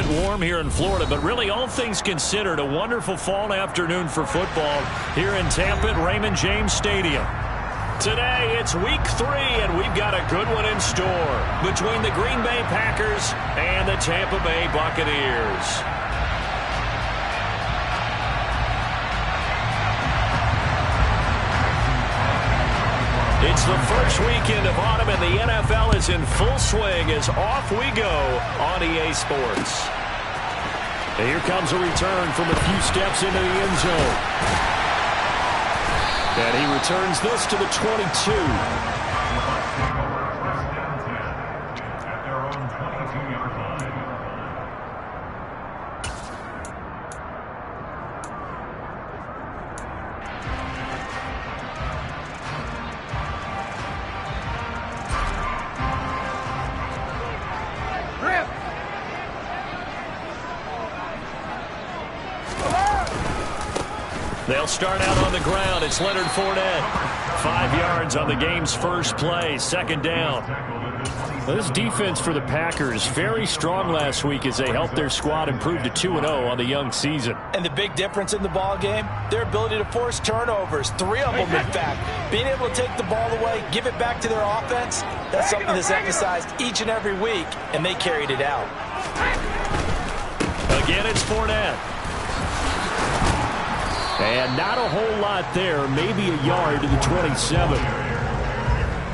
warm here in Florida, but really all things considered, a wonderful fall afternoon for football here in Tampa at Raymond James Stadium. Today, it's week 3, and we've got a good one in store between the Green Bay Packers and the Tampa Bay Buccaneers. It's the first weekend of autumn, and the NFL is in full swing as off we go on EA Sports. And here comes a return from a few steps into the end zone. And he returns this to the 22. They'll start out on the ground. It's Leonard Fournette. 5 yards on the game's first play. Second down. This defense for the Packers, very strong last week as they helped their squad improve to 2-0 on the young season. And the big difference in the ball game, their ability to force turnovers. 3 of them, in fact. Being able to take the ball away, give it back to their offense, that's something that's emphasized each and every week, and they carried it out. Again, it's Fournette. And not a whole lot there, maybe a yard to the 27.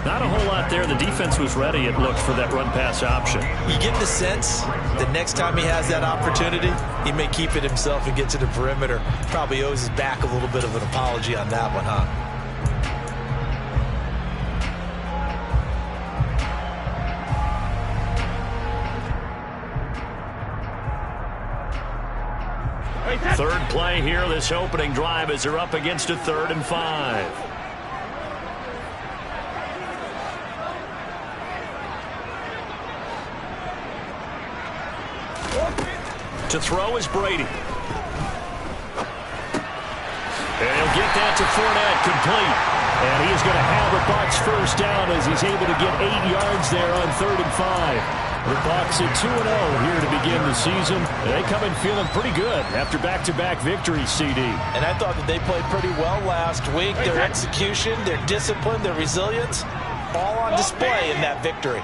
Not a whole lot there. The defense was ready, it looked, for that run-pass option. You get the sense that next time he has that opportunity, he may keep it himself and get to the perimeter. Probably owes his back a little bit of an apology on that one, huh? Third play here, this opening drive, as they're up against a 3rd and 5. To throw is Brady. And he'll get that to Fournette, complete. And he is going to have a Bucs first down as he's able to get 8 yards there on 3rd and 5. The Bucs at 2-0 here to begin the season. They come in feeling pretty good after back-to-back victories, CD. And I thought that they played pretty well last week. Their execution, their discipline, their resilience, all on display in that victory.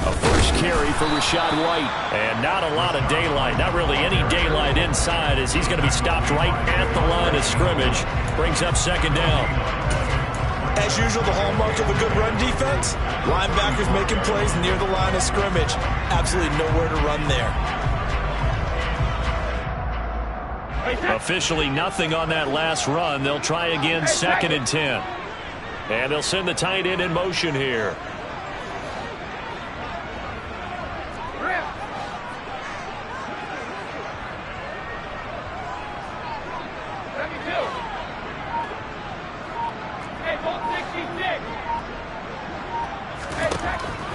A first carry for Rachaad White. And not a lot of daylight, not really any daylight inside, as he's going to be stopped right at the line of scrimmage. Brings up second down. As usual, the hallmark of a good run defense, linebackers making plays near the line of scrimmage. Absolutely nowhere to run there. Officially nothing on that last run. They'll try again, 2nd and 10. And they'll send the tight end in motion here.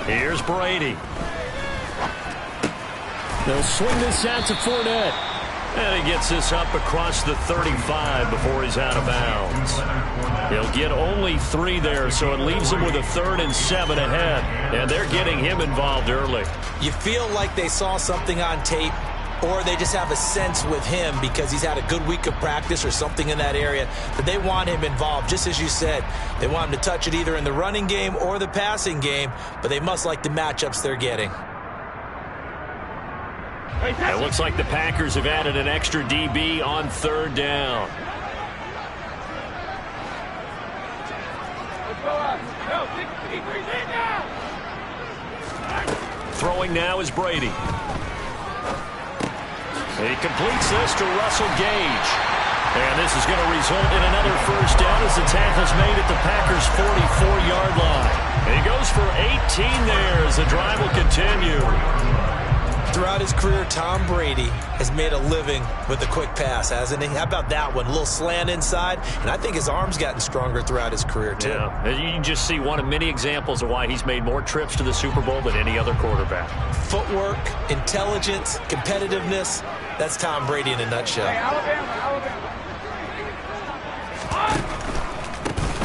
Here's Brady. They'll swing this out to Fournette. And he gets this up across the 35 before he's out of bounds. He'll get only 3 there, so it leaves him with a 3rd and 7 ahead. And they're getting him involved early. You feel like they saw something on tape, or they just have a sense with him because he's had a good week of practice or something in that area that they want him involved. Just as you said, they want him to touch it either in the running game or the passing game, but they must like the matchups they're getting. It looks like the Packers have added an extra DB on 3rd down. Throwing now is Brady. He completes this to Russell Gage. And this is going to result in another first down as the tackle's made at the Packers' 44-yard line. And he goes for 18 there as the drive will continue. Throughout his career, Tom Brady has made a living with a quick pass, hasn't he? How about that one? A little slant inside, and I think his arm's gotten stronger throughout his career, too. Yeah, you can just see one of many examples of why he's made more trips to the Super Bowl than any other quarterback. Footwork, intelligence, competitiveness, that's Tom Brady in a nutshell.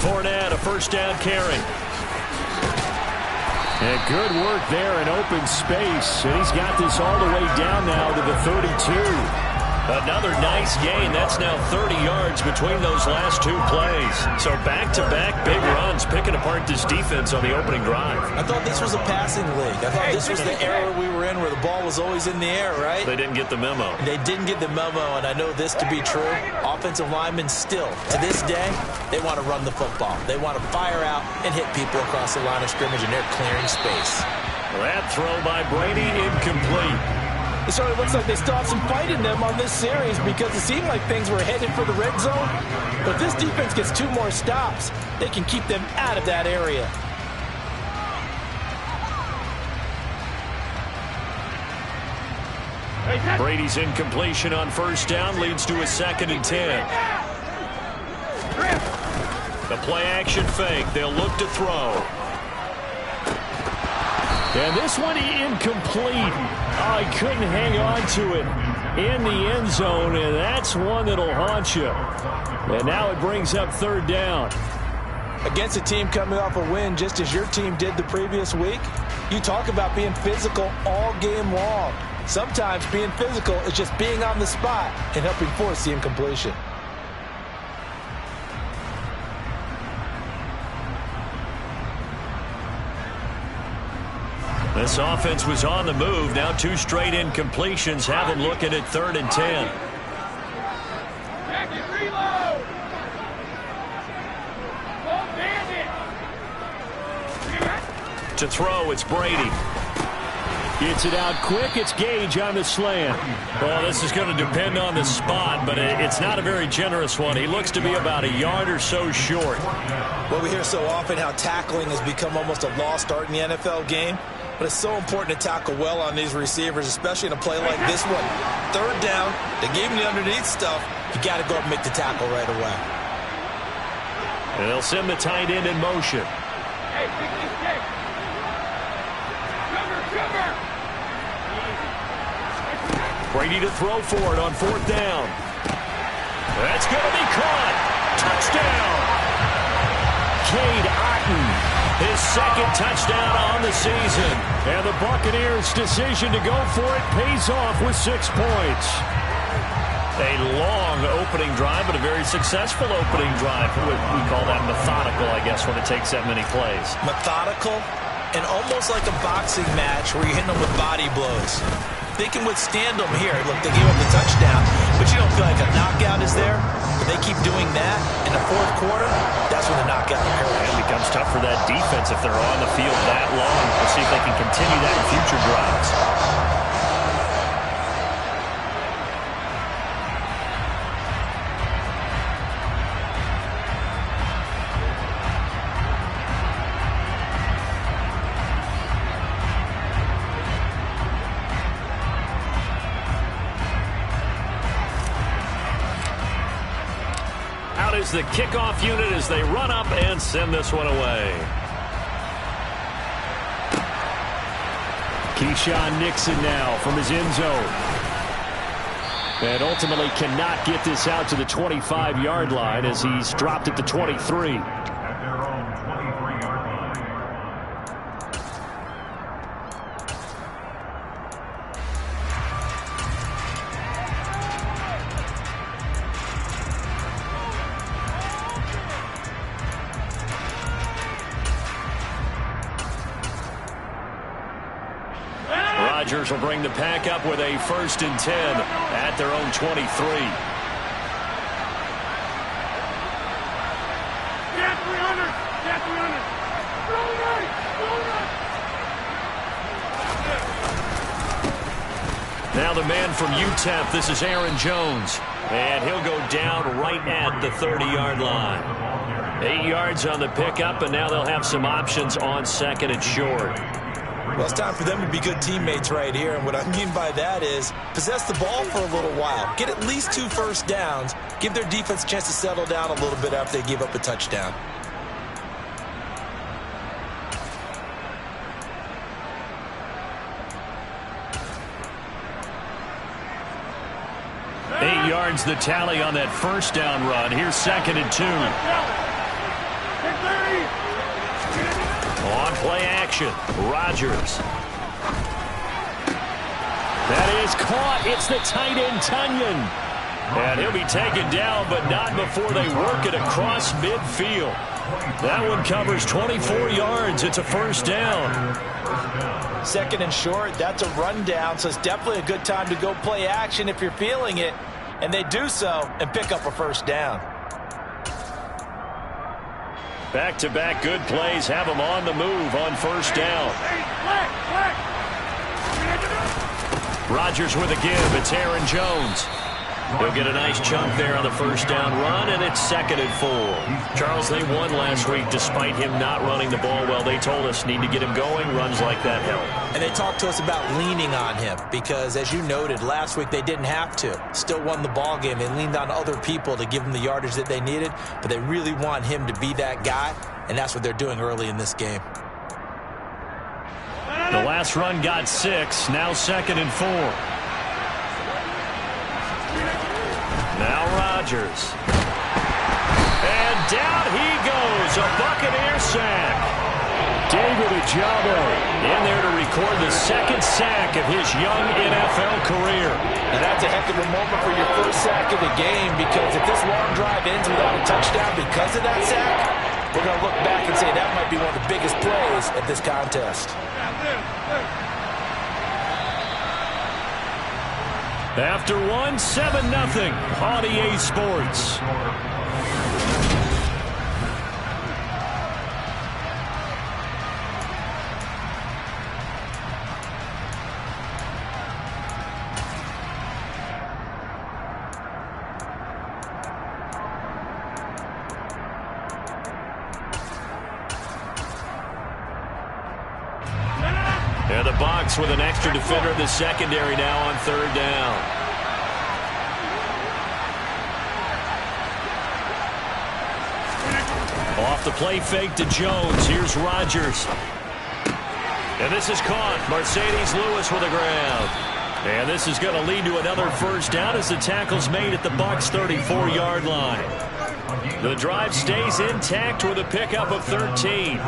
Fournette, a first down carry. And good work there in open space. And he's got this all the way down now to the 32. Another nice gain. That's now 30 yards between those last two plays. So back-to-back big runs, picking apart this defense on the opening drive. I thought this was a passing league. I thought this was the era we were in where the ball was always in the air, right? They didn't get the memo. They didn't get the memo, and I know this to be true. Offensive linemen still, to this day, they want to run the football. They want to fire out and hit people across the line of scrimmage, and they're clearing space. That throw by Brady incomplete. It sort of looks like they still have some fight in them on this series because it seemed like things were headed for the red zone. But if this defense gets 2 more stops, they can keep them out of that area. Brady's incompletion on first down leads to a 2nd and 10. The play action fake. They'll look to throw. And this one incomplete. Oh, he couldn't hang on to it in the end zone, and that's one that'll haunt you. And now it brings up 3rd down. Against a team coming off a win just as your team did the previous week, you talk about being physical all game long. Sometimes being physical is just being on the spot and helping force the incompletion. This offense was on the move. Now 2 straight incompletions have them looking at 3rd and 10. To throw, it's Brady. Gets it out quick. It's Gage on the slant. Well, this is going to depend on the spot, but it's not a very generous one. He looks to be about a yard or so short. Well, we hear so often how tackling has become almost a lost art in the NFL game. But it's so important to tackle well on these receivers, especially in a play like this one. 3rd down, they gave him the underneath stuff. You got to go up and make the tackle right away. And they'll send the tight end in motion. Brady to throw for it on 4th down. That's going to be caught. Touchdown. Cade Otton. His 2nd touchdown on the season. And the Buccaneers' decision to go for it pays off with 6 points. A long opening drive, but a very successful opening drive. We call that methodical, I guess, when it takes that many plays. Methodical and almost like a boxing match where you're hitting them with body blows. They can withstand them here. Look, they gave up the touchdown, but you don't feel like a knockout is there. But they keep doing that in the 4th quarter, that's when the knockout occurs. It becomes tough for that defense if they're on the field that long. We'll see if they can continue that in future drives. Is the kickoff unit as they run up and send this one away. Keyshawn Nixon now from his end zone. And ultimately cannot get this out to the 25-yard line as he's dropped at the 23. Rodgers will bring the pack up with a 1st and 10 at their own 23. Now the man from UTEP, this is Aaron Jones. And he'll go down right at the 30-yard line. 8 yards on the pickup, and now they'll have some options on 2nd and short. Well, it's time for them to be good teammates right here. And what I mean by that is possess the ball for a little while. Get at least 2 first downs. Give their defense a chance to settle down a little bit after they give up a touchdown. Eight yards the tally on that first down run. Here's 2nd and 2. On Play action. Rodgers. That is caught. It's the tight end, Tonyan. And he'll be taken down, but not before they work it across midfield. That one covers 24 yards. It's a first down. Second and short, that's a rundown, so it's definitely a good time to go play action if you're feeling it. And they do so and pick up a first down. Back-to-back good plays have them on the move on first down. Rodgers with a give. It's Aaron Jones. He'll get a nice chunk there on the first down run, and it's 2nd and 4. Charles, they won last week despite him not running the ball well. They told us need to get him going. Runs like that help. And they talked to us about leaning on him because, as you noted, last week they didn't have to. Still won the ball game. They leaned on other people to give them the yardage that they needed, but they really want him to be that guy, and that's what they're doing early in this game. The last run got 6. Now 2nd and 4. Now Rodgers. And down he goes. A Buccaneer sack. David Ojabo in there to record the 2nd sack of his young NFL career. And that's a heck of a moment for your first sack of the game, because if this long drive ends without a touchdown because of that sack, we're going to look back and say that might be one of the biggest plays at this contest. After 7-0 on EA Sports. And the Bucs with an extra defender in the secondary now on 3rd down. Off the play fake to Jones. Here's Rodgers. And this is caught. Mercedes Lewis with a grab. And this is going to lead to another first down as the tackle's made at the Bucs 34-yard line. The drive stays intact with a pickup of 13.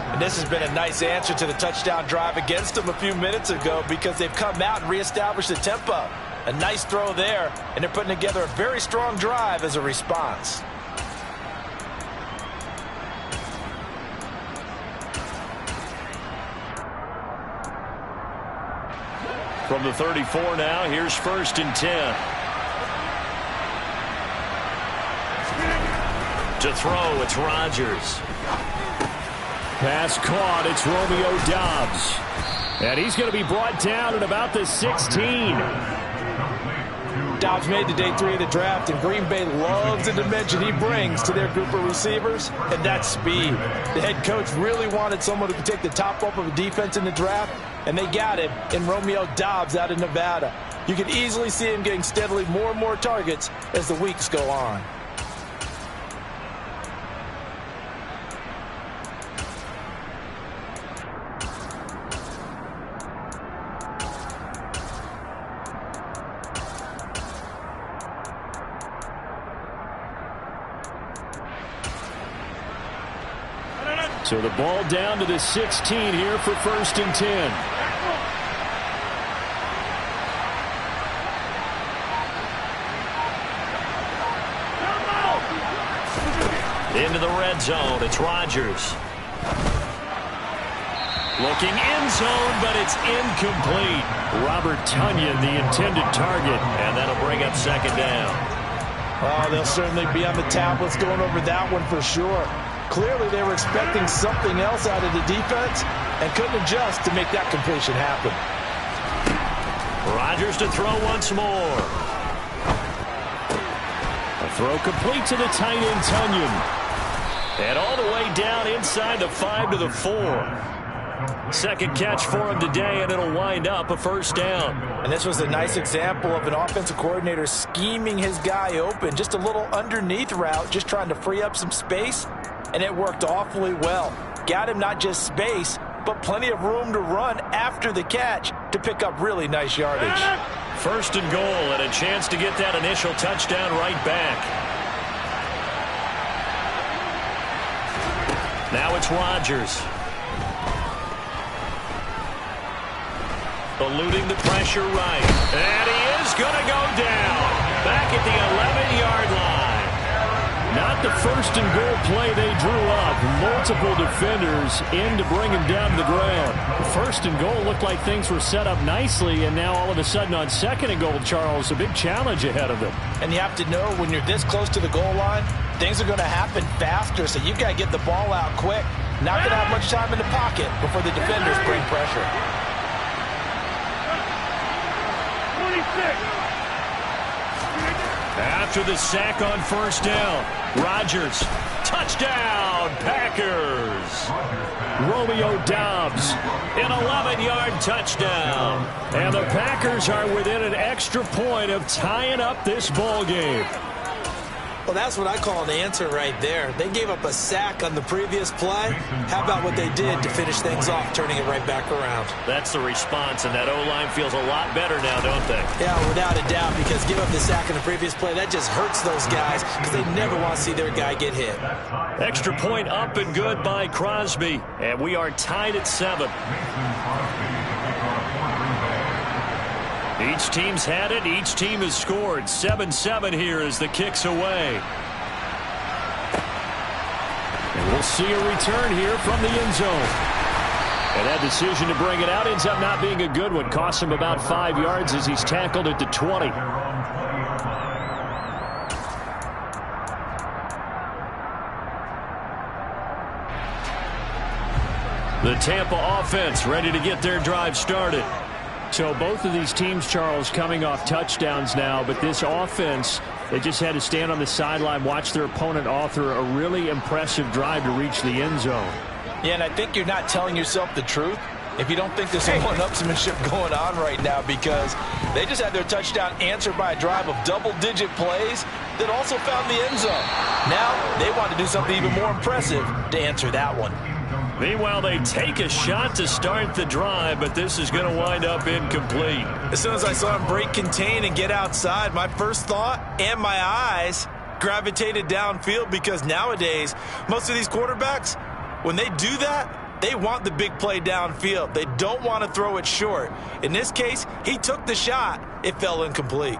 And this has been a nice answer to the touchdown drive against them a few minutes ago, because they've come out and reestablished the tempo. A nice throw there, and they're putting together a very strong drive as a response. From the 34 now, here's 1st and 10. To throw, it's Rodgers. Pass caught, it's Romeo Doubs. And he's going to be brought down at about the 16. Doubs made the day 3 of the draft, and Green Bay loves the dimension he brings to their group of receivers, and that's speed. The head coach really wanted someone who could take the top off of a defense in the draft, and they got him in Romeo Doubs out of Nevada. You can easily see him getting steadily more and more targets as the weeks go on. So the ball down to the 16 here for 1st and 10. Into the red zone, it's Rodgers. Looking end zone, but it's incomplete. Robert Tonyan, the intended target, and that'll bring up 2nd down. Oh, they'll certainly be on the tablets going over that one for sure. Clearly, they were expecting something else out of the defense and couldn't adjust to make that completion happen. Rodgers to throw once more. A throw complete to the tight end, Tonyan. And all the way down inside the 5 to the 4. 2nd catch for him today, and it'll wind up a first down. And this was a nice example of an offensive coordinator scheming his guy open. Just a little underneath route, just trying to free up some space, and it worked awfully well. Got him not just space, but plenty of room to run after the catch to pick up really nice yardage. 1st and goal, and a chance to get that initial touchdown right back. Now it's Rodgers. Eluding the pressure right. And he is going to go down. Back at the 11-yard line. Not the first and goal play they drew up. Multiple defenders in to bring him down to the ground. First and goal looked like things were set up nicely, and now all of a sudden on second and goal, Charles, a big challenge ahead of them. And you have to know when you're this close to the goal line, things are going to happen faster, so you've got to get the ball out quick. Not going to have much time in the pocket before the defenders bring pressure. 26. After the sack on first down, Rodgers, touchdown, Packers. Romeo Doubs, an 11-yard touchdown. And the Packers are within an extra point of tying up this ball game. Well, that's what I call an answer right there. They gave up a sack on the previous play. How about what they did to finish things off, turning it right back around? That's the response, and that O-line feels a lot better now, don't they? Yeah, without a doubt, because give up the sack on the previous play, that just hurts those guys because they never want to see their guy get hit. Extra point up and good by Crosby, and we are tied at 7. Each team's had it. Each team has scored. 7-7 here as the kick's away. And we'll see a return here from the end zone. And that decision to bring it out ends up not being a good one. Costs him about 5 yards as he's tackled at the 20. The Tampa offense ready to get their drive started. So both of these teams, Charles, coming off touchdowns now, but this offense, they just had to stand on the sideline, watch their opponent author a really impressive drive to reach the end zone. Yeah, and I think you're not telling yourself the truth if you don't think there's some one-upsmanship going on right now, because they just had their touchdown answered by a drive of double-digit plays that also found the end zone. Now they want to do something even more impressive to answer that one. Meanwhile, they take a shot to start the drive, but this is going to wind up incomplete. As soon as I saw him break contain and get outside, my first thought and my eyes gravitated downfield, because nowadays, most of these quarterbacks, when they do that, they want the big play downfield. They don't want to throw it short. In this case, he took the shot. It fell incomplete.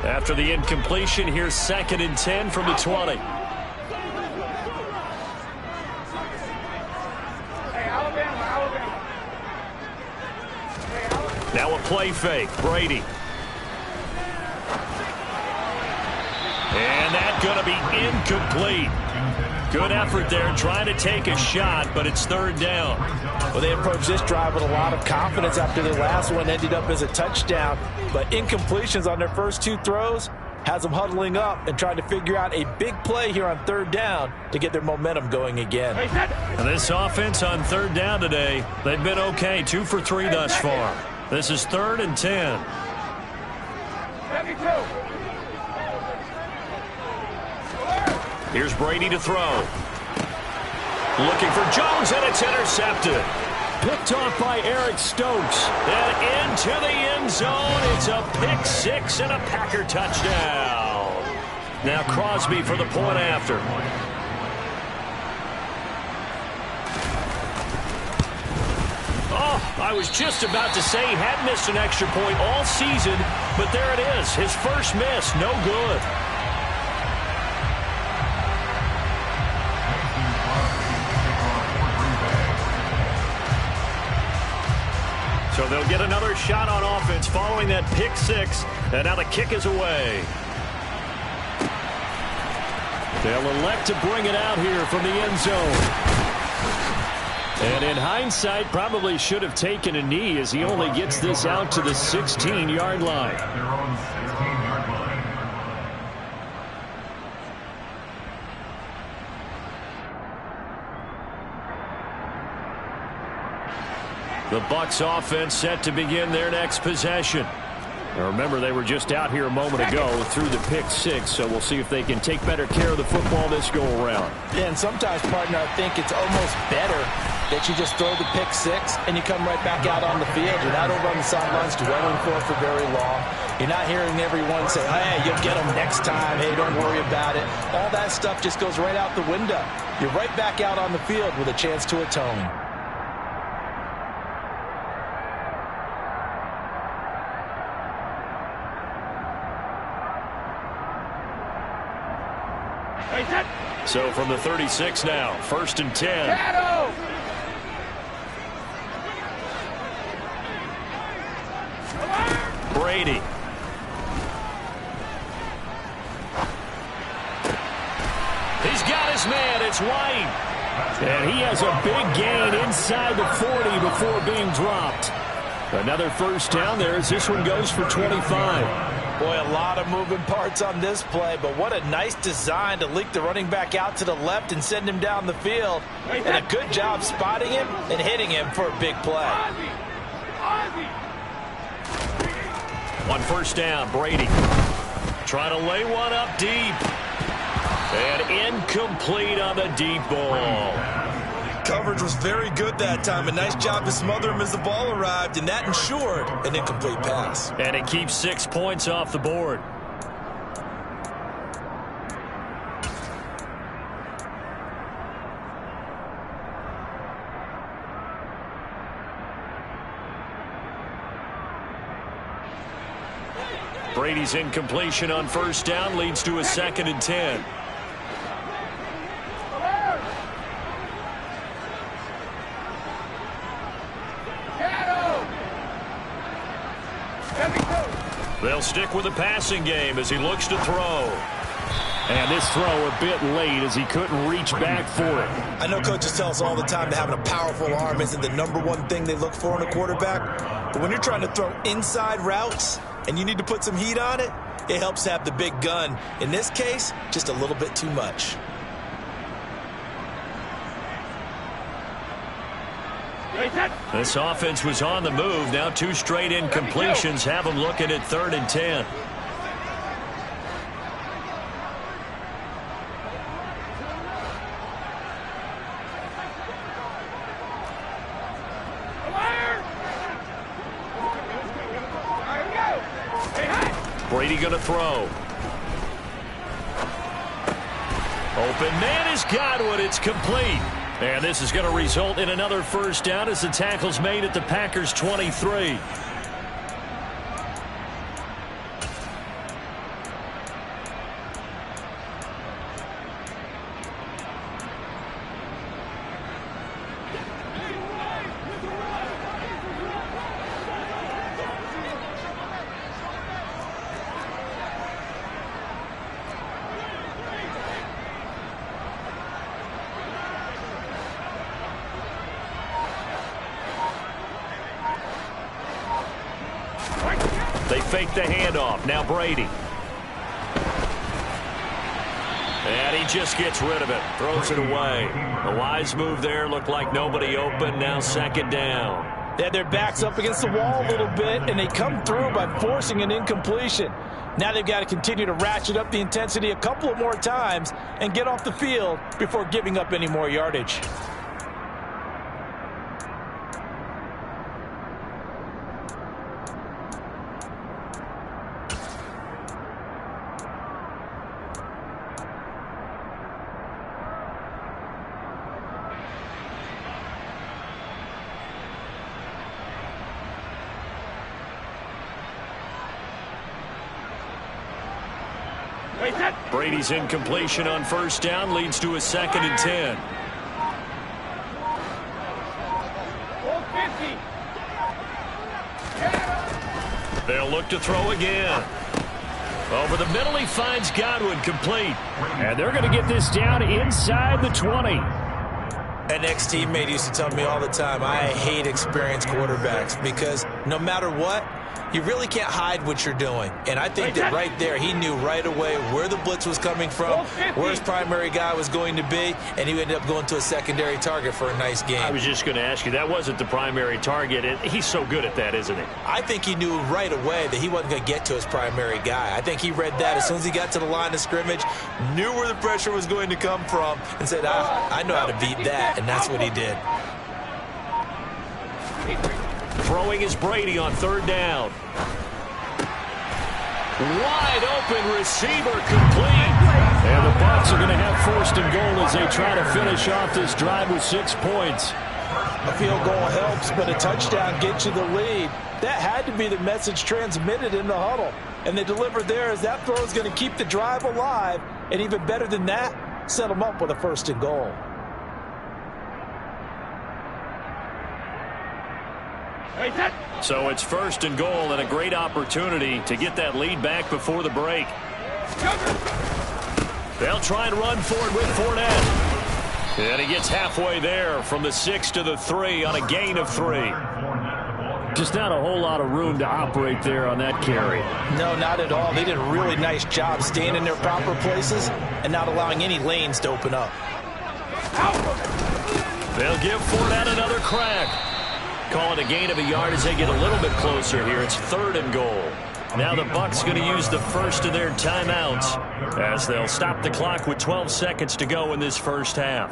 After the incompletion, here's 2nd and 10 from the 20. Now a play fake. Brady. And that's going to be incomplete. Good effort there trying to take a shot, but it's 3rd down. Well, they approached this drive with a lot of confidence after their last one ended up as a touchdown. But incompletions on their first 2 throws has them huddling up and trying to figure out a big play here on 3rd down to get their momentum going again. And this offense on 3rd down today, they've been okay. 2 for 3 thus far. This is 3rd and 10. Here's Brady to throw. Looking for Jones, and it's intercepted. Picked off by Eric Stokes. And into the end zone. It's a pick 6 and a Packer touchdown. Now Crosby for the point after. Oh, I was just about to say he had missed an extra point all season, but there it is. His first miss, no good. So they'll get another shot on offense following that pick 6, and now the kick is away. They'll elect to bring it out here from the end zone. And in hindsight, probably should have taken a knee as he only gets this out to the 16-yard line. The Bucs offense set to begin their next possession. Now remember, they were just out here a moment ago through the pick 6, so we'll see if they can take better care of the football this go-around. Yeah, and sometimes, partner, I think it's almost better that you just throw the pick 6 and you come right back out on the field. You're not over on the sidelines dwelling for very long. You're not hearing everyone say, hey, you'll get them next time. Hey, don't worry about it. All that stuff just goes right out the window. You're right back out on the field with a chance to atone. So from the 36 now, 1st and 10. Brady. He's got his man. It's White. And he has a big gain inside the 40 before being dropped. Another first down there as this one goes for 25. Boy, a lot of moving parts on this play, but what a nice design to leak the running back out to the left and send him down the field. And a good job spotting him and hitting him for a big play. On first down, Brady trying to lay one up deep. And incomplete on the deep ball. Coverage was very good that time. A nice job to smother him as the ball arrived, and that ensured an incomplete pass. And it keeps 6 points off the board. Brady's incompletion on first down leads to a 2nd and 10. They'll stick with the passing game as he looks to throw. And this throw a bit late as he couldn't reach back for it. I know coaches tell us all the time that having a powerful arm isn't the #1 thing they look for in a quarterback. But when you're trying to throw inside routes and you need to put some heat on it, it helps to have the big gun. In this case, just a little bit too much. This offense was on the move. Now 2 straight incompletions have them looking at 3rd and 10. Brady going to throw. Open man is Godwin. It's complete. And this is going to result in another first down as the tackle's made at the Packers' 23. They fake the handoff. Now Brady. And he just gets rid of it. Throws it away. A wise move there. Looked like nobody open. Now 2nd down. They had their backs up against the wall a little bit, and they come through by forcing an incompletion. Now they've got to continue to ratchet up the intensity a couple of more times and get off the field before giving up any more yardage. Brady's incompletion on first down leads to a 2nd and 10. They'll look to throw again. Over the middle, he finds Godwin, complete. And they're going to get this down inside the 20. An ex-teammate used to tell me all the time, I hate experienced quarterbacks because no matter what, you really can't hide what you're doing. And I think that right there, he knew right away where the blitz was coming from, where his primary guy was going to be, and he ended up going to a secondary target for a nice game. I was just going to ask you, that wasn't the primary target. He's so good at that, isn't he? I think he knew right away that he wasn't going to get to his primary guy. I think he read that as soon as he got to the line of scrimmage, knew where the pressure was going to come from, and said, I know how to beat that, and that's what he did. Throwing is Brady on 3rd down. Wide open receiver, complete. And the Bucs are going to have 1st and goal as they try to finish off this drive with 6 points. A field goal helps, but a touchdown gets you the lead. That had to be the message transmitted in the huddle. And they delivered there as that throw is going to keep the drive alive. And even better than that, set them up with a 1st and goal. So it's 1st and goal and a great opportunity to get that lead back before the break. They'll try and run for it with Fournette. And he gets halfway there from the 6 to the 3 on a gain of 3. Just not a whole lot of room to operate there on that carry. No, not at all. They did a really nice job staying in their proper places and not allowing any lanes to open up. They'll give Fournette another crack. Call it a gain of a yard as they get a little bit closer here. It's 3rd and goal. Now the Bucs going to use the first of their timeouts as they'll stop the clock with 12 seconds to go in this first half.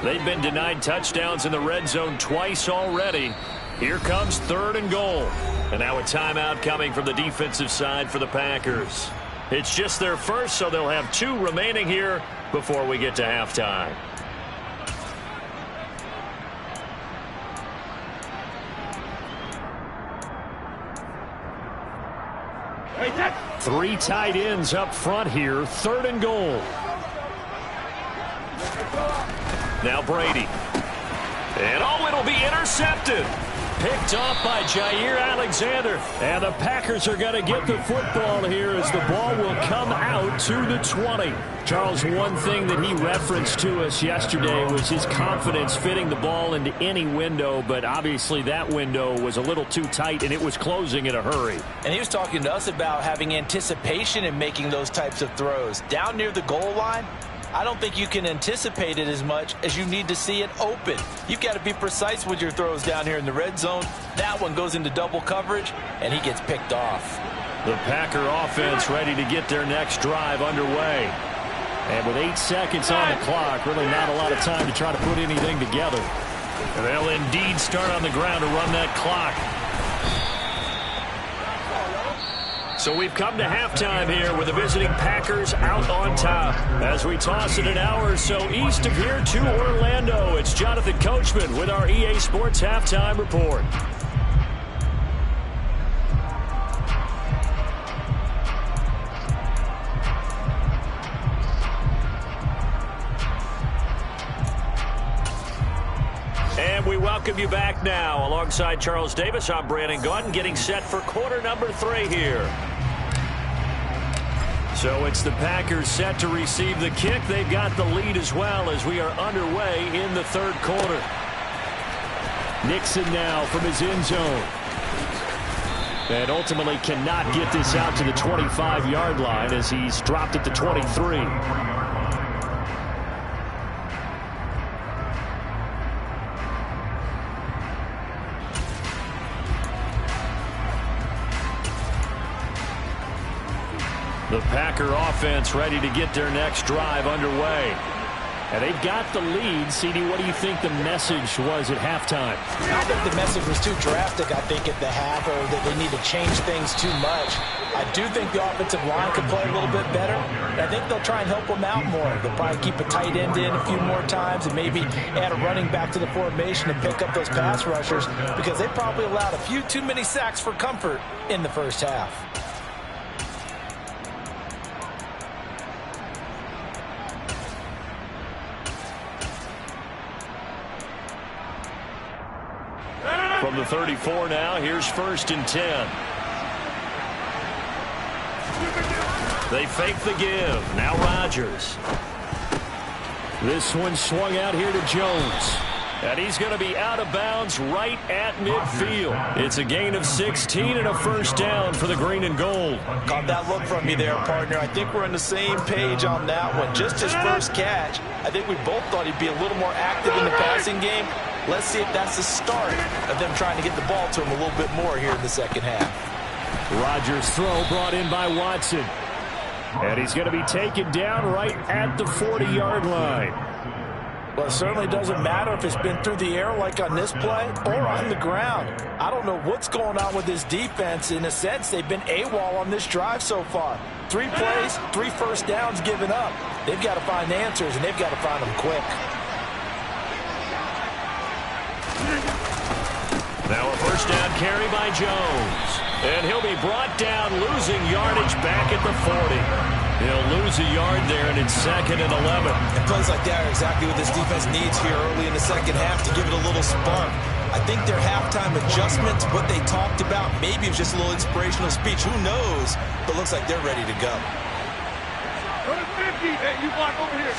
They've been denied touchdowns in the red zone twice already. Here comes 3rd and goal. And now a timeout coming from the defensive side for the Packers. It's just their first, so they'll have 2 remaining here before we get to halftime. Three tight ends up front here. 3rd and goal. Now Brady. And oh, it'll be intercepted. Picked off by Jair Alexander. And the Packers are going to get the football here as the ball will come out to the 20. Charles, one thing that he referenced to us yesterday was his confidence fitting the ball into any window, but obviously that window was a little too tight and it was closing in a hurry. And he was talking to us about having anticipation in making those types of throws. Down near the goal line, I don't think you can anticipate it as much as you need to see it open. You've got to be precise with your throws down here in the red zone. That one goes into double coverage, and he gets picked off. The Packer offense ready to get their next drive underway. And with 8 seconds on the clock, really not a lot of time to try to put anything together. And they'll indeed start on the ground to run that clock. So we've come to halftime here with the visiting Packers out on top. As we toss it an hour or so east of here to Orlando, it's Jonathan Coachman with our EA Sports Halftime Report. And we welcome you back now. Alongside Charles Davis, I'm Brandon Gunn, getting set for quarter number 3 here. So it's the Packers set to receive the kick. They've got the lead as well as we are underway in the 3rd quarter. Nixon now from his end zone. And ultimately cannot get this out to the 25-yard line as he's dropped at the 23. The Packer offense ready to get their next drive underway. And they've got the lead. CD, what do you think the message was at halftime? I think the message was too drastic, I think, at the half, or that they need to change things too much. I do think the offensive line could play a little bit better. And I think they'll try and help them out more. They'll probably keep a tight end in a few more times and maybe add a running back to the formation and pick up those pass rushers because they probably allowed a few too many sacks for comfort in the first half. From the 34 now, here's 1st and 10. They fake the give. Now Rodgers. This one swung out here to Jones. And he's going to be out of bounds right at midfield. It's a gain of 16 and a 1st down for the green and gold. Caught that look from you there, partner. I think we're on the same page on that one. Just his first catch. I think we both thought he'd be a little more active in the passing game. Let's see if that's the start of them trying to get the ball to him a little bit more here in the second half. Rodgers' throw brought in by Watson. And he's going to be taken down right at the 40-yard line. Well, it certainly doesn't matter if it's been through the air like on this play or on the ground. I don't know what's going on with this defense. In a sense, they've been AWOL on this drive so far. 3 plays, 3 first downs given up. They've got to find answers, and they've got to find them quick. Now a 1st down carry by Jones. And he'll be brought down, losing yardage back at the 40. He'll lose a yard there, and it's 2nd and 11. And plays like that are exactly what this defense needs here early in the second half to give it a little spark. I think their halftime adjustments, what they talked about, maybe it was just a little inspirational speech. Who knows? But looks like they're ready to go. Hey, you block over here.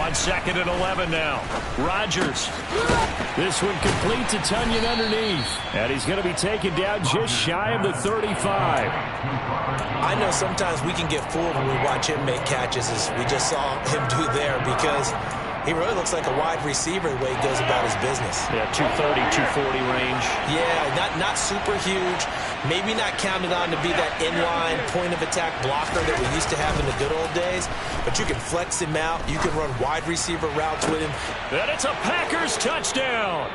On 2nd and 11 now. Rodgers. This one completes a Tonyan underneath. And he's going to be taken down just shy of the 35. I know sometimes we can get fooled when we watch him make catches, as we just saw him do there, because he really looks like a wide receiver the way he goes about his business. Yeah, 230, 240 range. Yeah, not super huge. Maybe not counted on to be that inline point-of-attack blocker that we used to have in the good old days. But you can flex him out. You can run wide receiver routes with him. And it's a Packers touchdown.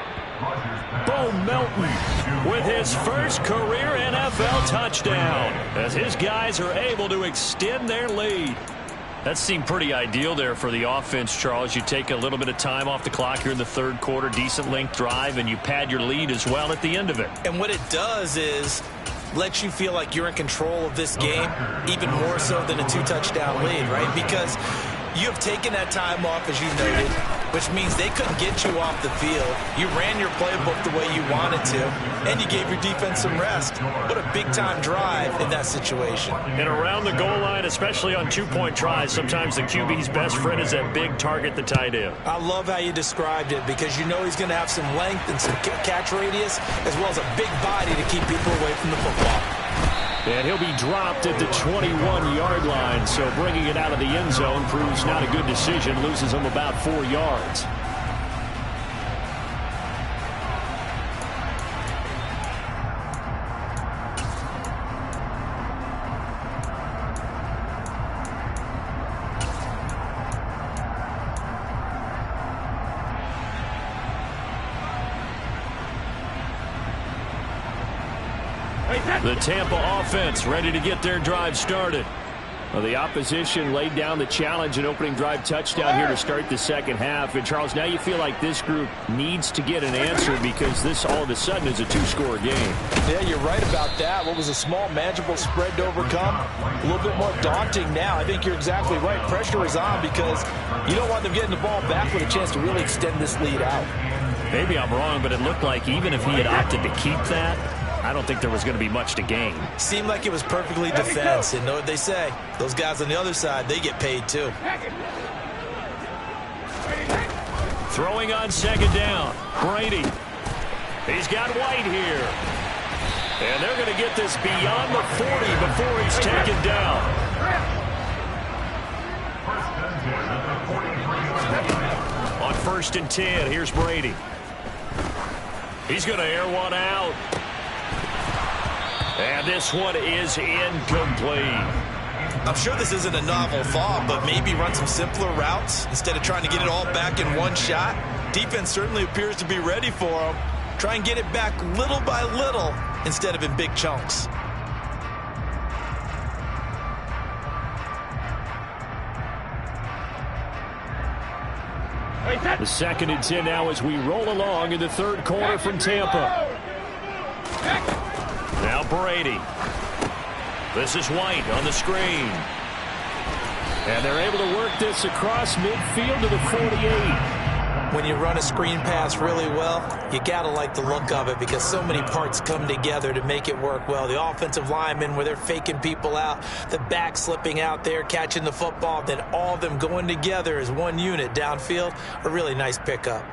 Bo Melton with his first career NFL touchdown, as his guys are able to extend their lead. That seemed pretty ideal there for the offense, Charles. You take a little bit of time off the clock here in the third quarter, decent length drive, and you pad your lead as well at the end of it. And what it does is lets you feel like you're in control of this game, even more so than a 2-touchdown lead, right? Because you have taken that time off, as you noted, which means they couldn't get you off the field. You ran your playbook the way you wanted to, and you gave your defense some rest. What a big-time drive in that situation. And around the goal line, especially on two-point tries, sometimes the QB's best friend is that big target, the tight end. I love how you described it, because you know he's going to have some length and some catch radius, as well as a big body to keep people away from the football. And he'll be dropped at the 21-yard line, so bringing it out of the end zone proves not a good decision, loses him about 4 yards. The Tampa offense ready to get their drive started. Well, the opposition laid down the challenge and opening drive touchdown here to start the second half. And, Charles, now you feel like this group needs to get an answer because this all of a sudden is a 2-score game. Yeah, you're right about that. What was a small, manageable spread to overcome, a little bit more daunting now. I think you're exactly right. Pressure is on because you don't want them getting the ball back with a chance to really extend this lead out. Maybe I'm wrong, but it looked like even if he had opted to keep that, I don't think there was going to be much to gain. Seemed like it was perfectly defense. And know what they say? Those guys on the other side, they get paid too. Throwing on second down. Brady. He's got White here. And they're going to get this beyond the 40 before he's taken down. On 1st and 10, here's Brady. He's going to air one out. And this one is incomplete. I'm sure this isn't a novel thought, but maybe run some simpler routes instead of trying to get it all back in one shot. Defense certainly appears to be ready for them. Try and get it back little by little instead of in big chunks. The 2nd and 10 now as we roll along in the third quarter from Tampa. Now Brady. This is White on the screen. And they're able to work this across midfield to the 48. When you run a screen pass really well, you got to like the look of it because so many parts come together to make it work well. The offensive linemen, where they're faking people out, the back slipping out there, catching the football, then all of them going together as one unit downfield. A really nice pickup.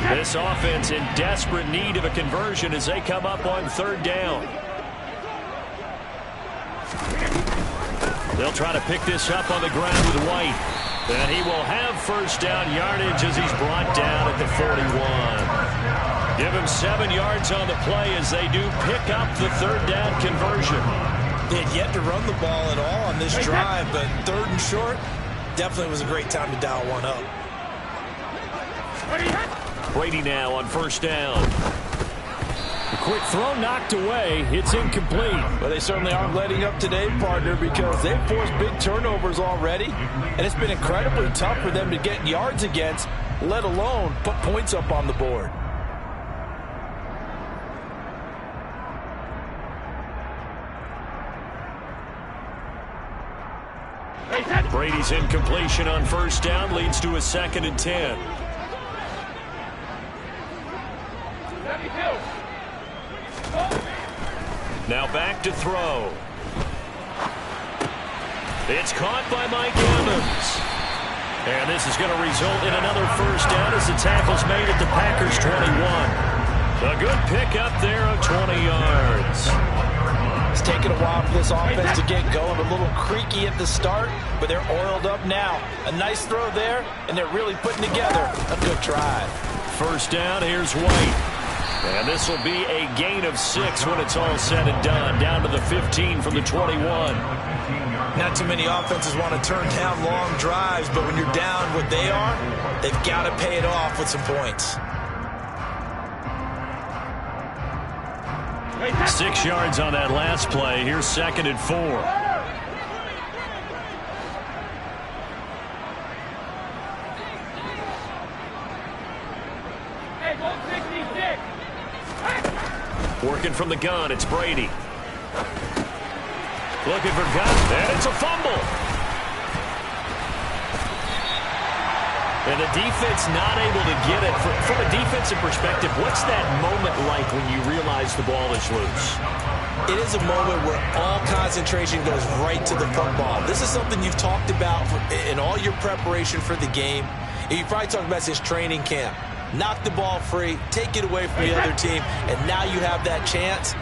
This offense in desperate need of a conversion as they come up on 3rd down. They'll try to pick this up on the ground with White. And he will have 1st down yardage as he's brought down at the 41. Give him 7 yards on the play as they do pick up the 3rd down conversion. They had yet to run the ball at all on this drive, but 3rd and short definitely was a great time to dial one up. Brady now on 1st down. A quick throw knocked away. It's incomplete. Well, they certainly aren't letting up today, partner, because they've forced big turnovers already, and it's been incredibly tough for them to get yards against let alone put points up on the board. Brady's incompletion on first down leads to a 2nd and 10. Now back to throw. It's caught by Mike Evans. And this is going to result in another first down as the tackle's made at the Packers' 21. A good pickup there of 20 yards. It's taken a while for this offense to get going. A little creaky at the start, but they're oiled up now. A nice throw there, and they're really putting together a good drive. First down, here's White. And this will be a gain of 6 when it's all said and done. Down to the 15 from the 21. Not too many offenses want to turn down long drives, but when you're down what they are, they've got to pay it off with some points. 6 yards on that last play. Here's 2nd and 4. Working from the gun, it's Brady. Looking for Gunn, and it's a fumble. And the defense not able to get it. From a defensive perspective, what's that moment like when you realize the ball is loose? It is a moment where all concentration goes right to the football. This is something you've talked about in all your preparation for the game. And you probably talked about this training camp. Knock the ball free, take it away from the other team, and now you have that chance.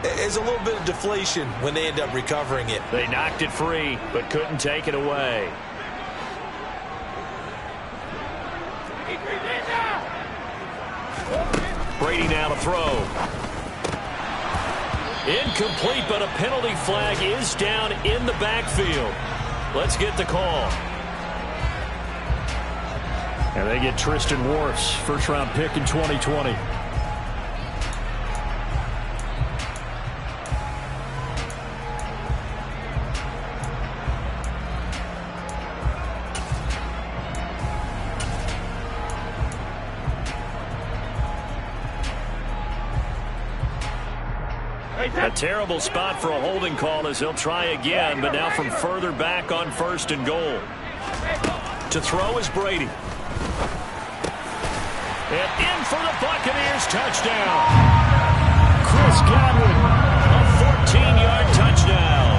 There's a little bit of deflation when they end up recovering it. They knocked it free, but couldn't take it away. Brady now to throw. Incomplete, but a penalty flag is down in the backfield. Let's get the call. And they get Tristan Wirfs, first-round pick in 2020. A terrible spot for a holding call as he'll try again, but now from further back on 1st and goal. To throw is Brady. And in for the Buccaneers, touchdown. Chris Godwin, a 14-yard touchdown.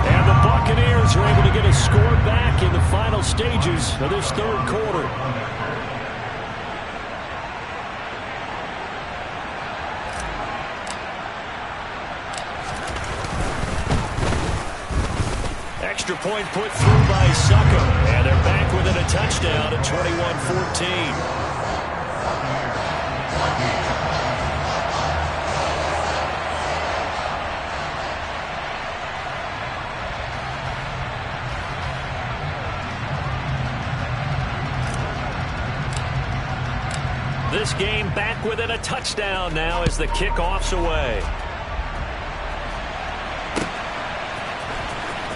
And the Buccaneers are able to get a score back in the final stages of this 3rd quarter. Extra point put through by Succop. And they're back within a touchdown at 21-14. This game back within a touchdown now as the kickoff's away.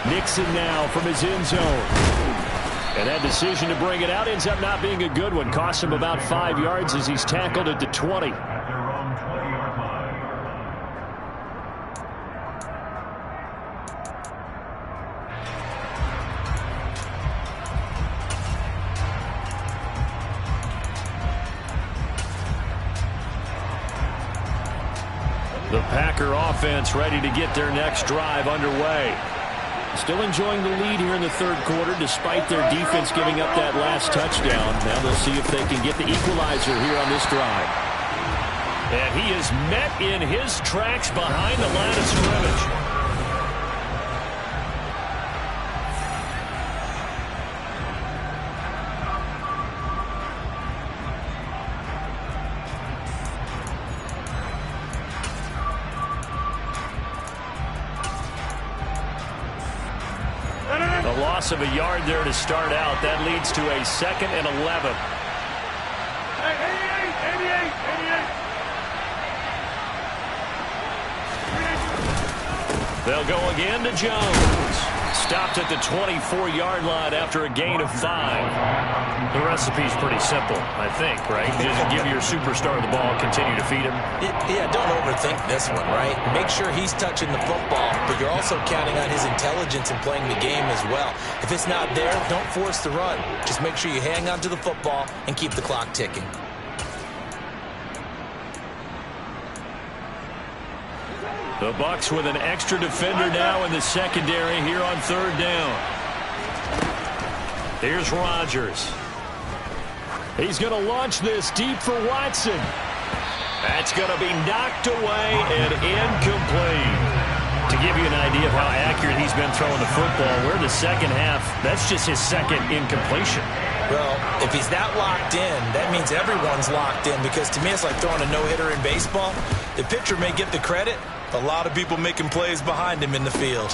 Nixon now from his end zone. And that decision to bring it out ends up not being a good one. Costs him about 5 yards as he's tackled at the 20. The Packer offense ready to get their next drive underway. Still enjoying the lead here in the 3rd quarter despite their defense giving up that last touchdown. Now they'll see if they can get the equalizer here on this drive. And he is met in his tracks behind the line of scrimmage. Loss of a yard there to start out. That leads to a 2nd and 11. They'll go again to Jones. Stopped at the 24-yard line after a gain of 5. The recipe's pretty simple, I think, right? Just give your superstar the ball, continue to feed him. Yeah, don't overthink this one, right? Make sure he's touching the football, but you're also counting on his intelligence in playing the game as well. If it's not there, don't force the run. Just make sure you hang on to the football and keep the clock ticking. The Bucs with an extra defender now in the secondary here on 3rd down. Here's Rodgers. He's going to launch this deep for Watson. That's going to be knocked away and incomplete. To give you an idea of how accurate he's been throwing the football, we're in the second half. That's just his second incompletion. Well, if he's that locked in, that means everyone's locked in, because to me it's like throwing a no-hitter in baseball. The pitcher may get the credit. A lot of people making plays behind him in the field.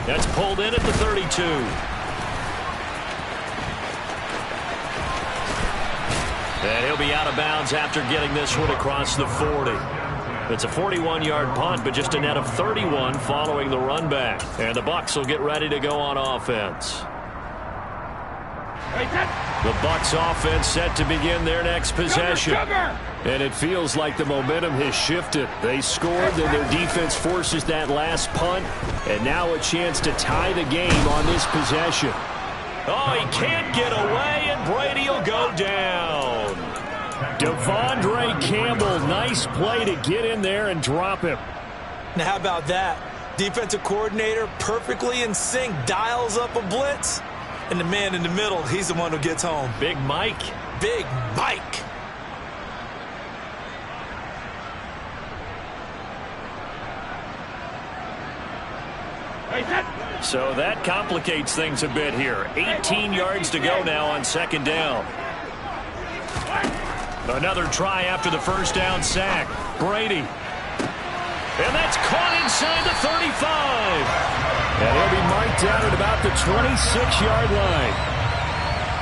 That's pulled in at the 32. And he'll be out of bounds after getting this one across the 40. It's a 41-yard punt, but just a net of 31 following the run back. And the Bucs will get ready to go on offense. The Bucs offense set to begin their next possession. And it feels like the momentum has shifted. They scored, then their defense forces that last punt. And now a chance to tie the game on this possession. Oh, he can't get away, and Brady will go down. Devondre Campbell, nice play to get in there and drop him. Now, how about that? Defensive coordinator perfectly in sync, dials up a blitz. And the man in the middle, he's the one who gets home. Big Mike. Big Mike. So that complicates things a bit here. 18 yards to go now on 2nd down. Another try after the first down sack. Brady. And that's caught inside the 35. And he'll be marked down at about the 26-yard line.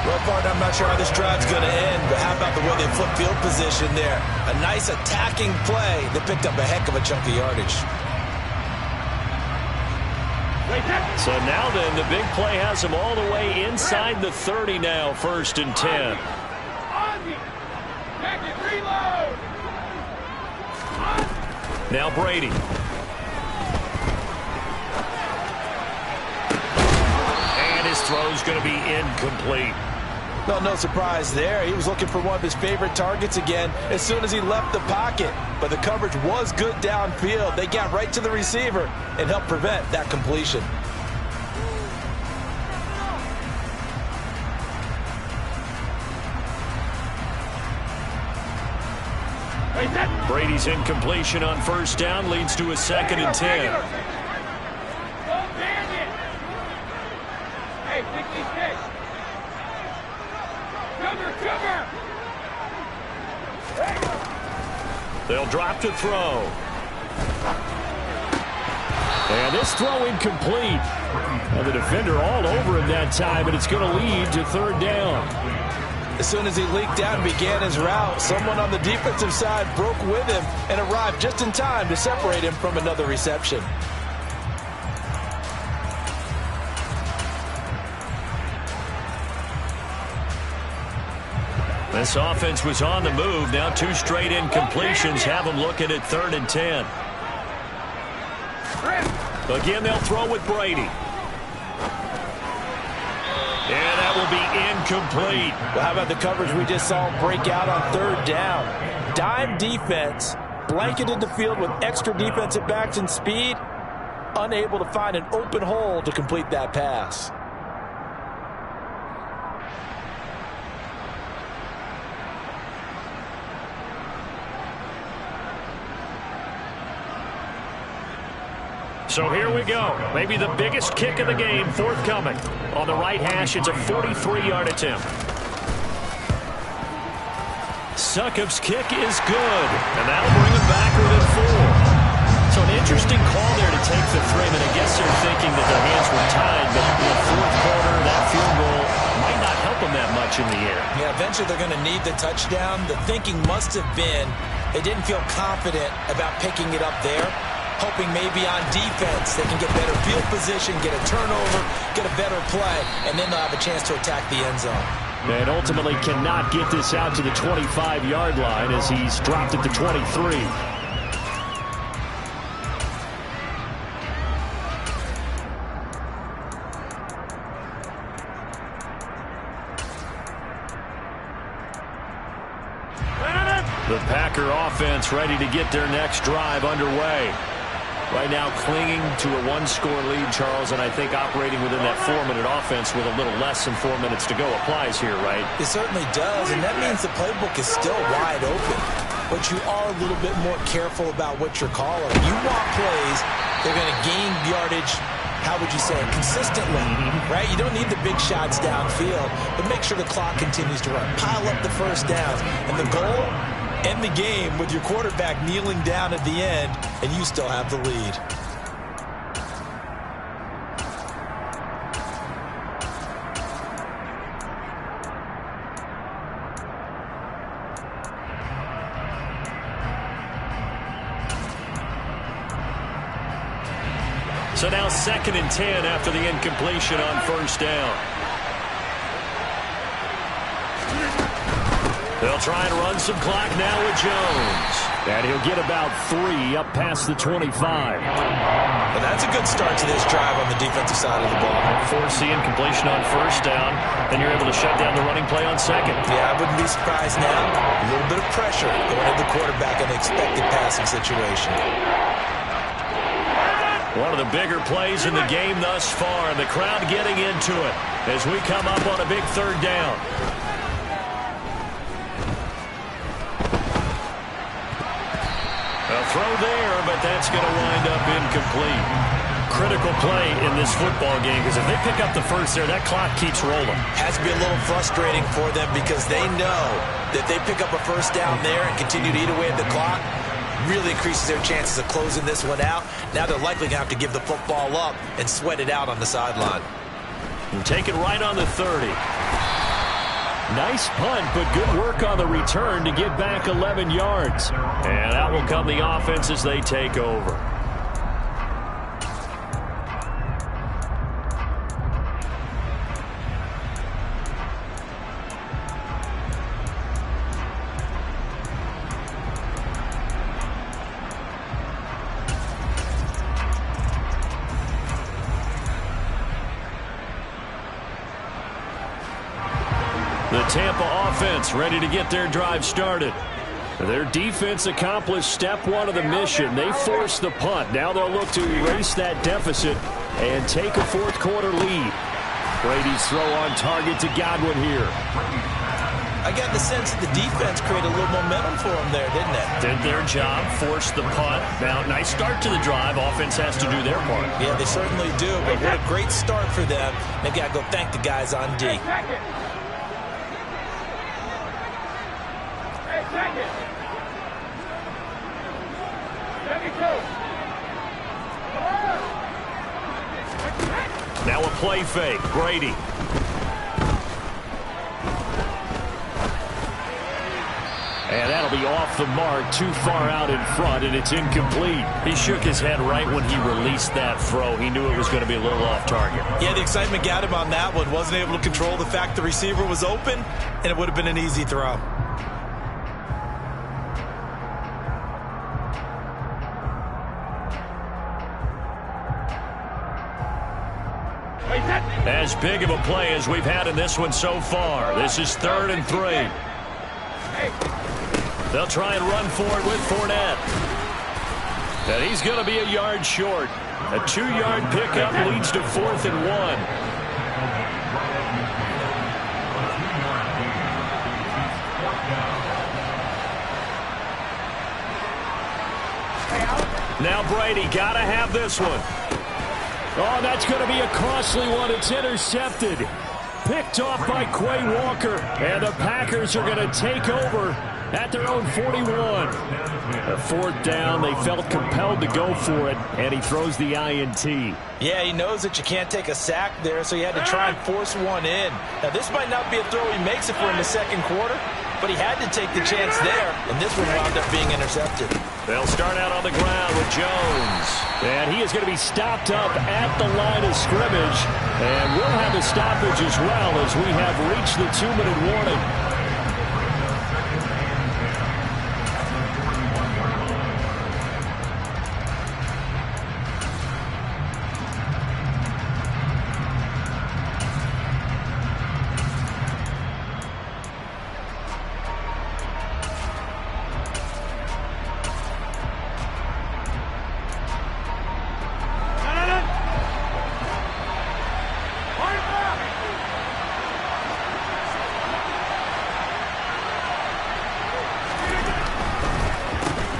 Well, partner, I'm not sure how this drive's going to end, but how about the way they flip field position there? A nice attacking play. They picked up a heck of a chunk of yardage. So now then, the big play has them all the way inside the 30 now, 1st and 10. Now Brady. And his throw's going to be incomplete. Well, no surprise there. He was looking for one of his favorite targets again as soon as he left the pocket. But the coverage was good downfield. They got right to the receiver and helped prevent that completion. Brady's incompletion on 1st down leads to a 2nd and 10. They'll drop to throw. And this throw incomplete. Well, the defender all over him that time, but it's going to lead to 3rd down. As soon as he leaked out and began his route, someone on the defensive side broke with him and arrived just in time to separate him from another reception. This offense was on the move. Now 2 straight incompletions have them looking at 3rd and 10. Again, they'll throw with Brady. And that will be incomplete. Well, how about the coverage we just saw break out on 3rd down? Dime defense, blanketed the field with extra defensive backs and speed, unable to find an open hole to complete that pass. So here we go. Maybe the biggest kick of the game forthcoming. On the right hash, it's a 43-yard attempt. Succop's kick is good, and that'll bring him back within 4. So an interesting call there to take the 3, and I guess they're thinking that their hands were tied, but in the 4th quarter, that field goal might not help them that much in the air. Yeah, eventually they're going to need the touchdown. The thinking must have been they didn't feel confident about picking it up there. hoping maybe on defense they can get better field position, get a turnover, get a better play, and then they'll have a chance to attack the end zone. And ultimately cannot get this out to the 25-yard line as he's dropped at the 23. The Packer offense ready to get their next drive underway. Right now clinging to a one-score lead, Charles, and I think operating within that 4-minute offense with a little less than 4 minutes to go applies here, right? It certainly does, and that means the playbook is still wide open. But you are a little bit more careful about what you're calling. You want plays, they're going to gain yardage, how would you say it, consistently, right? You don't need the big shots downfield, but make sure the clock continues to run. Pile up the first downs, and the goal, end the game with your quarterback kneeling down at the end, and you still have the lead. So now 2nd and 10 after the incompletion on first down. They'll try and run some clock now with Jones. And he'll get about 3 up past the 25. Well, that's a good start to this drive on the defensive side of the ball. Force the incompletion on first down, then you're able to shut down the running play on second. Yeah, I wouldn't be surprised now. A little bit of pressure going at the quarterback in the expected passing situation. One of the bigger plays in the game thus far, and the crowd getting into it as we come up on a big 3rd down. A throw there, but that's going to wind up incomplete. Critical play in this football game, because if they pick up the first there, that clock keeps rolling. Has to be a little frustrating for them because they know that they pick up a first down there and continue to eat away at the clock, really increases their chances of closing this one out. Now they're likely going to have to give the football up and sweat it out on the sideline. And take it right on the 30. Nice punt, but good work on the return to get back 11 yards. And out will come the offense as they take over. The Tampa offense ready to get their drive started. Their defense accomplished step 1 of the mission. They forced the punt. Now they'll look to erase that deficit and take a 4th quarter lead. Brady's throw on target to Godwin here. I got the sense that the defense created a little momentum for them there, didn't it? Did their job, forced the punt. Now, nice start to the drive. Offense has to do their part. Yeah, they certainly do, but what a great start for them. They've got to go thank the guys on D. Now a play fake. Brady. And that'll be off the mark, too far out in front, and it's incomplete. He shook his head right when he released that throw. He knew it was going to be a little off target. Yeah, the excitement got him on that one. Wasn't able to control the fact the receiver was open, and it would have been an easy throw. As big of a play as we've had in this one so far. This is 3rd and 3. They'll try and run for it with Fournette. And he's going to be a yard short. A 2-yard pickup leads to 4th and 1. Now Brady got to have this one. Oh, that's going to be a costly one. It's intercepted. Picked off by Quay Walker. And the Packers are going to take over at their own 41. A 4th down. They felt compelled to go for it. And he throws the INT. Yeah, he knows that you can't take a sack there, so he had to try and force one in. Now, this might not be a throw he makes if we're in the 2nd quarter, but he had to take the chance there, and this one wound up being intercepted. They'll start out on the ground with Jones. And he is going to be stopped up at the line of scrimmage. And we'll have a stoppage as well as we have reached the 2-minute warning.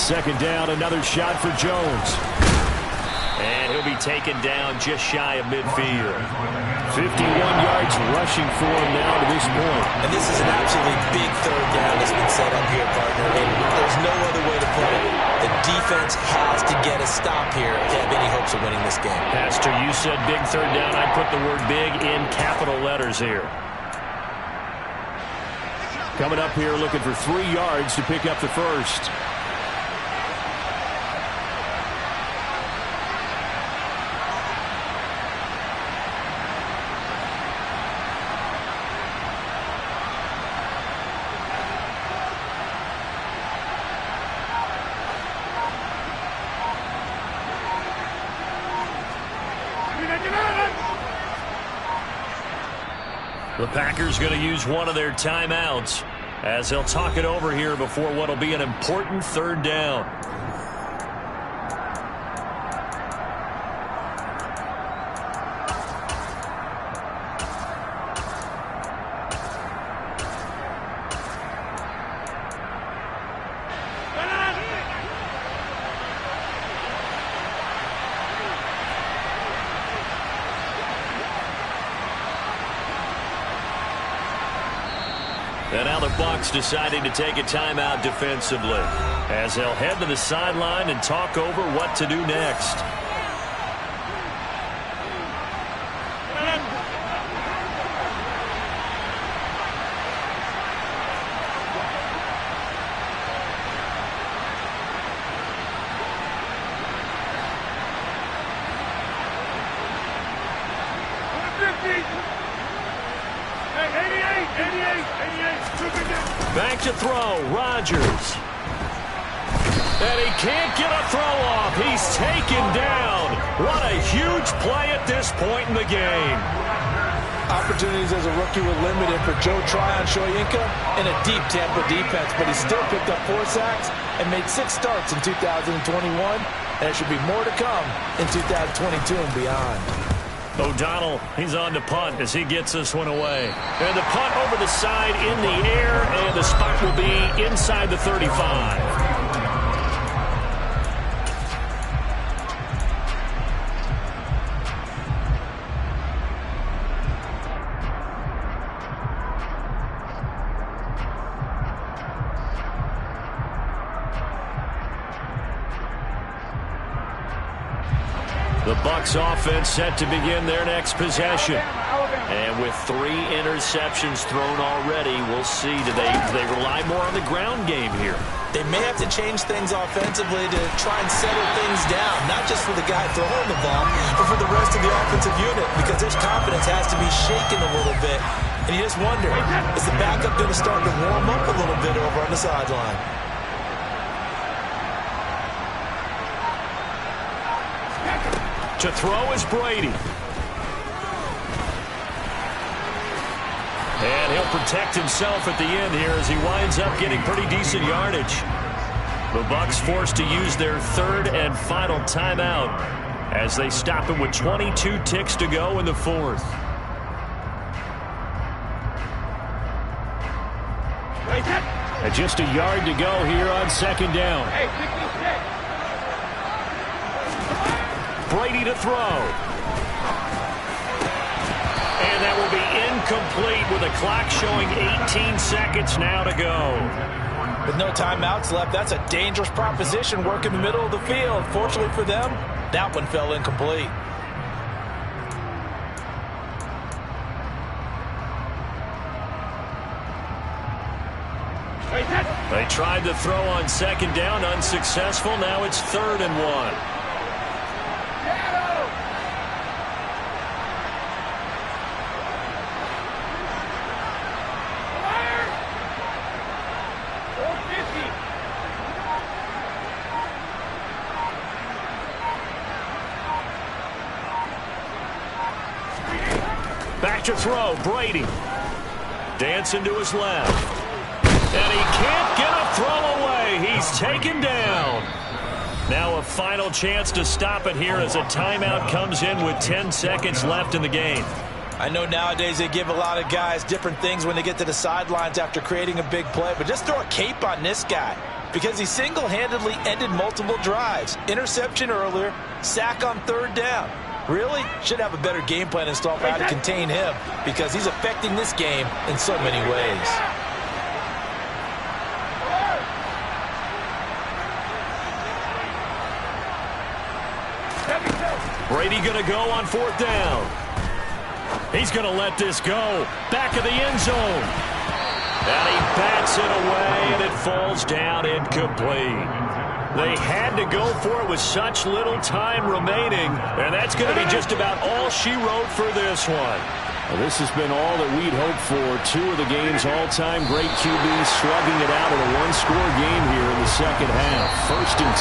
Second down, another shot for Jones. And he'll be taken down just shy of midfield. 51 yards rushing for him now to this point. And this is an absolutely big third down that's been set up here, partner. And there's no other way to put it. The defense has to get a stop here if they have any hopes of winning this game. Pastor, you said big third down. I put the word big in capital letters here. Coming up here looking for 3 yards to pick up the first. The Packers going to use one of their timeouts as they'll talk it over here before what will be an important third down. And now the Bucs deciding to take a timeout defensively as they'll head to the sideline and talk over what to do next. Back to throw, Rodgers. And he can't get a throw off. He's taken down. What a huge play at this point in the game. Opportunities as a rookie were limited for Joe Tryon-Shoyinka in a deep Tampa defense, but he still picked up 4 sacks and made 6 starts in 2021, and there should be more to come in 2022 and beyond. O'Donnell, he's on to punt as he gets this one away. And the punt over the side in the air, and the spot will be inside the 35. The Bucs offense set to begin their next possession. And with 3 interceptions thrown already, we'll see. Do they rely more on the ground game here? They may have to change things offensively to try and settle things down, not just for the guy throwing the ball, but for the rest of the offensive unit, because their confidence has to be shaken a little bit. And you just wonder, is the backup going to start to warm up a little bit over on the sideline? To throw is Brady. And he'll protect himself at the end here as he winds up getting pretty decent yardage. The Bucs forced to use their 3rd and final timeout as they stop him with 22 ticks to go in the 4th. And just a yard to go here on 2nd down. Brady to throw. And that will be incomplete with the clock showing 18 seconds now to go. With no timeouts left, that's a dangerous proposition, work in the middle of the field. Fortunately for them, that one fell incomplete. tried to throw on second down, unsuccessful. Now it's 3rd and 1. Back to throw, Brady. Dancing to his left. And he can't get a throw away. He's taken down. Now a final chance to stop it here as a timeout comes in with 10 seconds left in the game. I know nowadays they give a lot of guys different things when they get to the sidelines after creating a big play, but just throw a cape on this guy because he single-handedly ended multiple drives. Interception earlier, sack on 3rd down. Really should have a better game plan installed for how to contain him because he's affecting this game in so many ways. Brady going to go on 4th down. He's going to let this go. Back of the end zone. And he bats it away, and it falls down incomplete. They had to go for it with such little time remaining, and that's going to be just about all she wrote for this one. Well, this has been all that we'd hoped for. 2 of the game's all-time great QBs slugging it out in a one-score game here in the second half. 1st and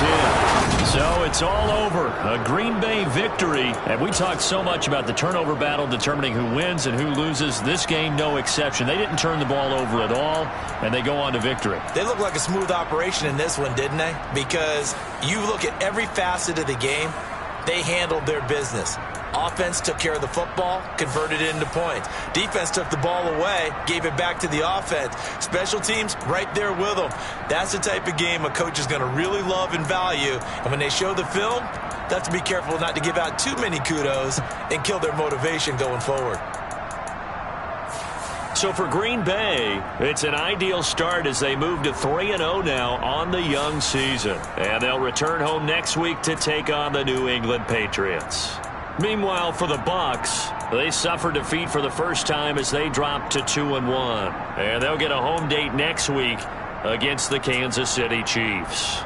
10. So it's all over. A Green Bay victory. And we talked so much about the turnover battle determining who wins and who loses. This game, no exception. They didn't turn the ball over at all, and they go on to victory. They look like a smooth operation in this one, didn't they? Because you look at every facet of the game, they handled their business. Offense took care of the football, converted it into points. Defense took the ball away, gave it back to the offense. Special teams, right there with them. That's the type of game a coach is going to really love and value. And when they show the film, they have to be careful not to give out too many kudos and kill their motivation going forward. So for Green Bay, it's an ideal start as they move to 3-0 now on the young season. And they'll return home next week to take on the New England Patriots. Meanwhile, for the Bucs, they suffered defeat for the first time as they dropped to 2-1. And they'll get a home date next week against the Kansas City Chiefs.